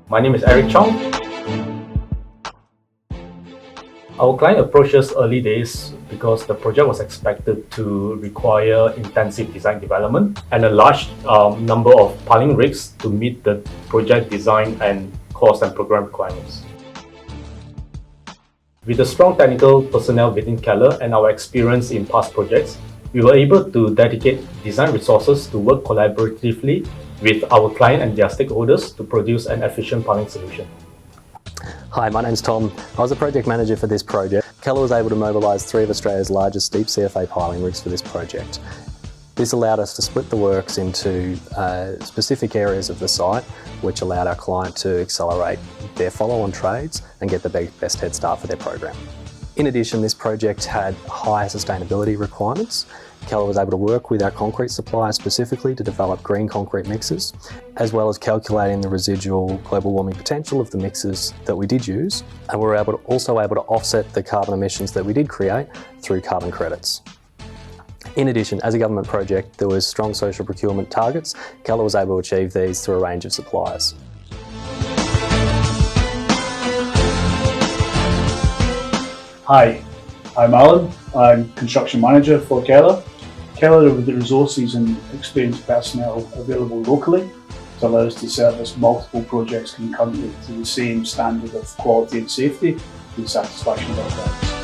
My name is Eric Chong. Our client approached us early days because the project was expected to require intensive design development and a large number of piling rigs to meet the project design and cost and program requirements. With the strong technical personnel within Keller and our experience in past projects, we were able to dedicate design resources to work collaboratively with our client and their stakeholders to produce an efficient piling solution. Hi, my name's Tom. I was a project manager for this project. Keller was able to mobilise 3 of Australia's largest deep CFA piling rigs for this project. This allowed us to split the works into specific areas of the site, which allowed our client to accelerate their follow-on trades and get the best head start for their program. In addition, this project had high sustainability requirements. Keller was able to work with our concrete supplier specifically to develop green concrete mixes, as well as calculating the residual global warming potential of the mixes that we did use. And we were also able to offset the carbon emissions that we did create through carbon credits. In addition, as a government project, there was strong social procurement targets. Keller was able to achieve these through a range of suppliers. Hi, I'm Alan. I'm construction manager for Keller. Keller with the resources and experienced personnel available locally to allow us to service multiple projects concurrently to the same standard of quality and safety to the satisfaction of our clients.